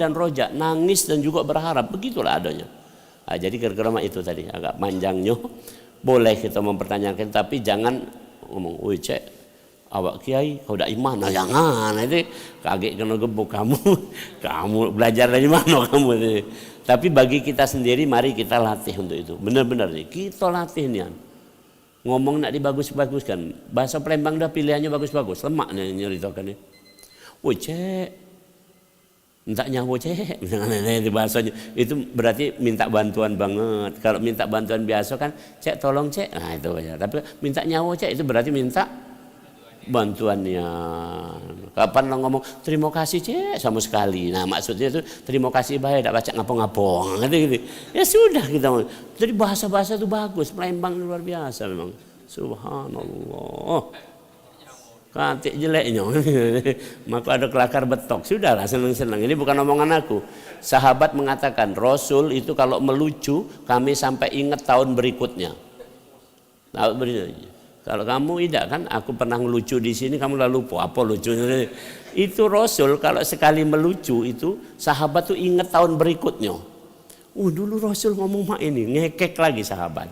dan roja, nangis dan juga berharap, begitulah adanya. Nah, jadi kira-kira itu tadi agak panjangnya. Boleh kita mempertanyakan, tapi jangan ngomong, woi cek, awak kiai kau udah iman, nah jangan, nanti kaget kena gebuk kamu, kamu belajar dari mana kamu ini. Tapi bagi kita sendiri, mari kita latih untuk itu, benar-benar nih, kita latih nih. Ngomong nak dibagus-baguskan, bahasa Palembang dah pilihannya bagus-bagus, lemak nih nyeritakan nih. Woi cek, minta nyawa cek, misalnya itu bahasanya, itu berarti minta bantuan banget. Kalau minta bantuan biasa kan, cek tolong cek, nah itu aja. Tapi minta nyawa cek itu berarti minta bantuannya. Kapan lo ngomong terima kasih cek sama sekali, nah maksudnya itu terima kasih baik, tidak baca ngapong-ngapong, gitu. Ya sudah kita. Jadi bahasa-bahasa itu bagus, Palembang luar biasa memang. Subhanallah. Kantik jeleknya, maka ada kelakar betok. Sudahlah, senang-senang. Ini bukan omongan aku. Sahabat mengatakan, Rasul itu kalau melucu, kami sampai ingat tahun berikutnya. Tahun berikutnya. Kalau kamu tidak kan, aku pernah ngelucu di sini, kamu lalu lupa apa lucunya. Itu Rasul kalau sekali melucu itu, sahabat tuh ingat tahun berikutnya. Dulu Rasul ngomong mak ini, ngekek lagi sahabat.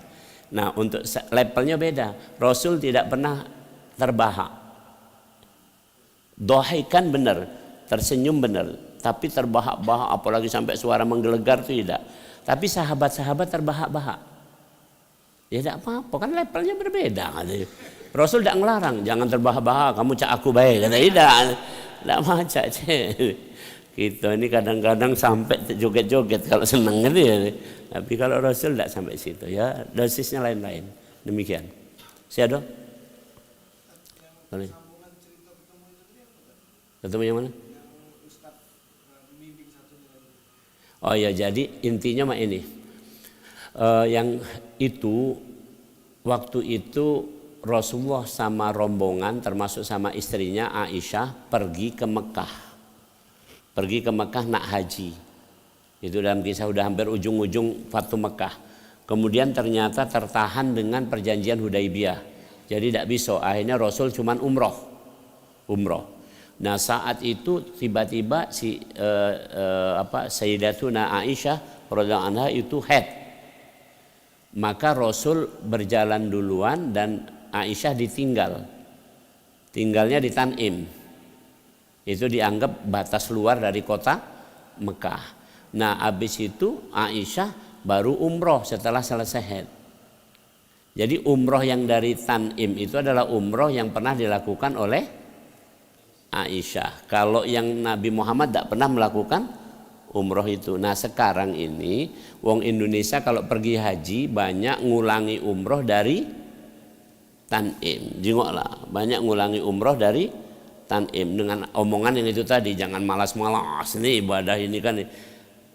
Nah, untuk levelnya beda. Rasul tidak pernah terbahak. Dohaikan benar, tersenyum benar, tapi terbahak-bahak, apalagi sampai suara menggelegar itu tidak. Tapi sahabat-sahabat terbahak-bahak. Ya tidak apa-apa, kan levelnya berbeda. Rasul tidak ngelarang, jangan terbahak-bahak, kamu cak aku baik. Kata tidak macak cek. Kita ini kadang-kadang sampai joget-joget kalau senang gitu ya. Tapi kalau Rasul tidak sampai situ ya, dosisnya lain-lain. Demikian. Siapa? Ketemu yang mana? Oh ya, jadi intinya mah ini. Yang itu waktu itu Rasulullah sama rombongan termasuk sama istrinya Aisyah pergi ke Mekah. Pergi ke Mekah nak haji. Itu dalam kisah udah hampir ujung-ujung Fatu Mekah. Kemudian ternyata tertahan dengan perjanjian Hudaibiyah. Jadi tidak bisa. Akhirnya Rasul cuman umroh. Nah saat itu tiba-tiba Sayyidatuna Aisyah radhiyallahu anha itu haid. Maka Rasul berjalan duluan dan Aisyah ditinggal. Tinggalnya di Tan'im. Itu dianggap batas luar dari kota Mekah. Nah habis itu Aisyah baru umroh setelah selesai haid. Jadi umroh yang dari Tan'im itu adalah umroh yang pernah dilakukan oleh Aisyah. Kalau yang Nabi Muhammad tidak pernah melakukan umroh itu. Nah sekarang ini wong Indonesia kalau pergi haji banyak ngulangi umroh dari Tan'im. Jengoklah, banyak ngulangi umroh dari Tan'im dengan omongan yang itu tadi, jangan malas-malas nih ibadah ini kan.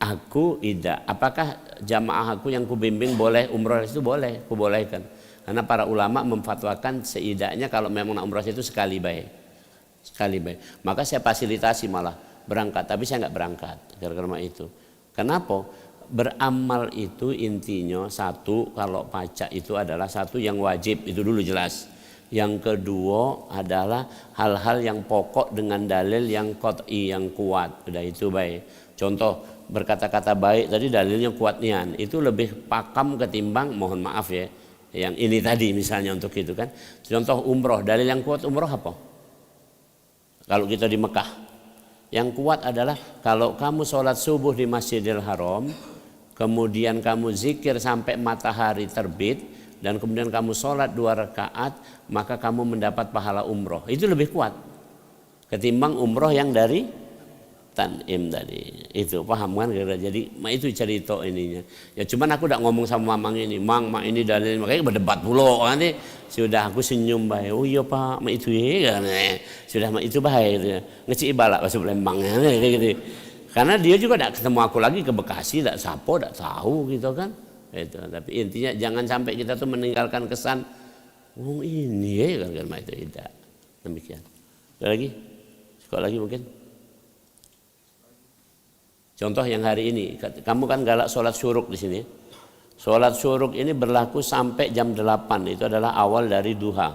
Aku tidak. Apakah jamaah aku yang kubimbing boleh umroh itu? Boleh, kubolehkan. Karena para ulama memfatwakan setidaknya kalau memang umroh itu sekali baik. Sekali baik. Maka saya fasilitasi malah berangkat, tapi saya nggak berangkat karena itu. Kenapa? Beramal itu intinya satu, kalau pajak itu adalah satu yang wajib, itu dulu jelas. Yang kedua adalah hal-hal yang pokok dengan dalil yang qat'i, yang kuat. Udah itu baik. Contoh berkata-kata baik tadi dalilnya kuat nian, itu lebih pakam ketimbang mohon maaf ya. Yang ini tadi misalnya untuk itu kan. Contoh umroh, dalil yang kuat umroh apa? Kalau kita di Mekah, yang kuat adalah kalau kamu sholat subuh di Masjidil Haram, kemudian kamu zikir sampai matahari terbit, dan kemudian kamu sholat 2 rakaat, maka kamu mendapat pahala umroh. Itu lebih kuat ketimbang umroh yang dari Tan'im tadi. Itu paham kan? Jadi itu cerita ininya. Ya cuman aku udah ngomong sama mamang ini, mak ini dalil, makanya berdebat pula nanti. Sudah aku senyum baik. Oh iya Pak, mak itu ya kan. Sudah mak itu baik gitu. Ngecik balak bahasa Palembangnya gitu. Karena dia juga tidak ketemu aku lagi ke Bekasi, tidak sapo, tidak tahu gitu kan. Itu. Tapi intinya jangan sampai kita tuh meninggalkan kesan oh ini ya kan itu tidak. Demikian. Ada lagi? Sekolah lagi mungkin? Contoh yang hari ini, kamu kan galak sholat syuruk di sini. Sholat syuruk ini berlaku sampai jam 8, itu adalah awal dari duha.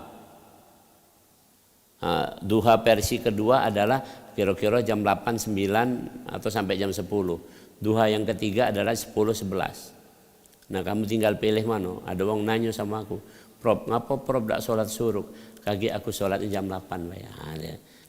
Nah, duha versi kedua adalah kira-kira jam 8, 9 atau sampai jam 10. Duha yang ketiga adalah 10, 11. Nah kamu tinggal pilih mana. Ada orang nanya sama aku, Prof, ngapa Prof tak sholat suruk? Kaki aku sholatnya jam 8.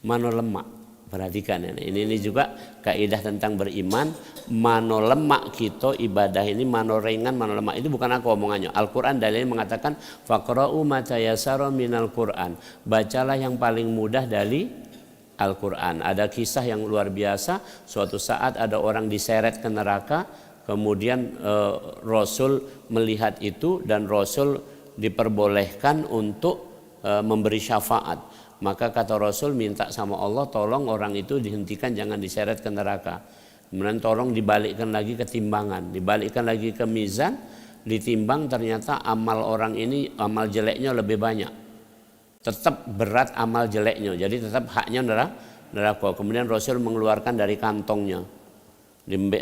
Mana lemak? Perhatikan ini juga kaidah tentang beriman. Mano lemak kita ibadah ini, mano ringan, mano lemak itu bukan aku omongannya. Al-Quran dalilnya mengatakan faqra'u ma tayassara minal Quran. Bacalah yang paling mudah dari Al-Quran. Ada kisah yang luar biasa. Suatu saat ada orang diseret ke neraka, kemudian Rasul melihat itu dan Rasul diperbolehkan untuk memberi syafaat. Maka kata Rasul minta sama Allah, tolong orang itu dihentikan, jangan diseret ke neraka. Kemudian tolong dibalikkan lagi ke timbangan, dibalikkan lagi ke mizan, ditimbang ternyata amal orang ini, amal jeleknya lebih banyak. Tetap berat amal jeleknya, jadi tetap haknya neraka. Kemudian Rasul mengeluarkan dari kantongnya,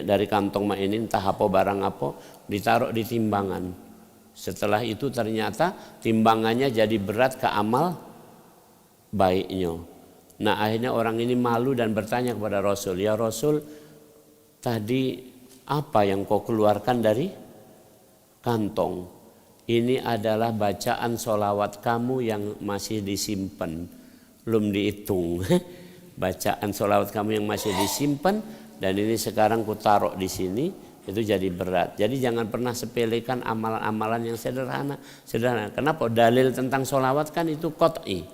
dari kantong mak ini entah apa barang apa, ditaruh di timbangan. Setelah itu ternyata timbangannya jadi berat ke amal baiknya. Nah akhirnya orang ini malu dan bertanya kepada Rasul, ya Rasul, tadi apa yang kau keluarkan dari kantong? Ini adalah bacaan sholawat kamu yang masih disimpan, belum dihitung. Bacaan sholawat kamu yang masih disimpan dan ini sekarang ku taruh di sini, itu jadi berat. Jadi jangan pernah sepelekan amalan-amalan yang sederhana. Kenapa? Dalil tentang sholawat kan itu qat'i,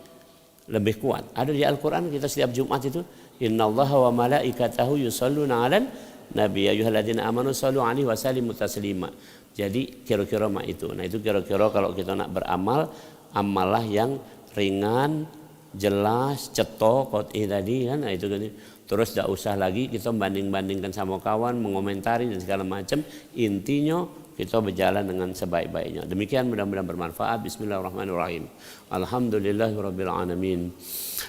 lebih kuat. Ada di Al-Quran kita setiap Jumat itu, innallaha wa malaikatahu yusholluna 'alan nabi ayyuhalladzina amanu shollu 'alaihi wa sallimu taslima. Jadi kira-kira mak itu. Nah itu kira-kira kalau kita nak beramal, amalah yang ringan, jelas, cetok, qat'i tadi kan. Nah itu kan. Terus tidak usah lagi kita banding-bandingkan sama kawan, mengomentari dan segala macam. Intinya kita berjalan dengan sebaik-baiknya. Demikian mudah-mudahan bermanfaat. Bismillahirrahmanirrahim. Alhamdulillahirabbil alamin.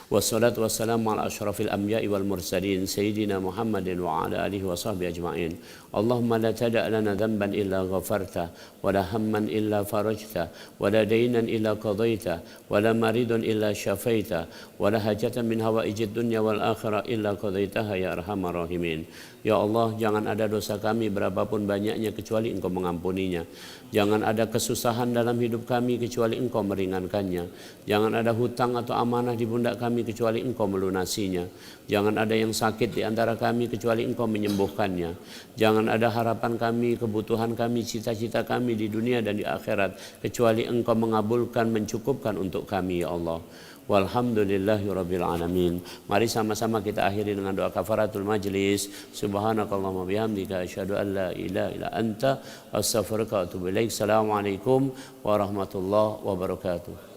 Wassalatu wassalamu ala asyrafil anbiya'i wal mursalin sayyidina Muhammadin wa ala alihi wa sahbihi ajma'in. Allahumma la tada' lana dhanban illa ghafarta wa la hamman illa farajta wa la daynan illa qadaita wa la maridan illa syafaita wa la hajatan min hawaijid dunya wal akhirah illa qadaitaha ya arhamar rahimin. Ya Allah, jangan ada dosa kami berapapun banyaknya kecuali Engkau mengampuninya. Jangan ada kesusahan dalam hidup kami kecuali Engkau meringankannya. Jangan ada hutang atau amanah di pundak kami kecuali Engkau melunasinya. Jangan ada yang sakit di antara kami kecuali Engkau menyembuhkannya. Jangan ada harapan kami, kebutuhan kami, cita-cita kami di dunia dan di akhirat kecuali Engkau mengabulkan, mencukupkan untuk kami ya Allah. Walhamdulillahirabbil alamin. Mari sama-sama kita akhiri dengan doa kafaratul majlis. Subhanakallahumma bihamdika asyhadu an la ilaha illa anta astaghfiruka wa atubu ilaik. Assalamualaikum warahmatullahi wabarakatuh.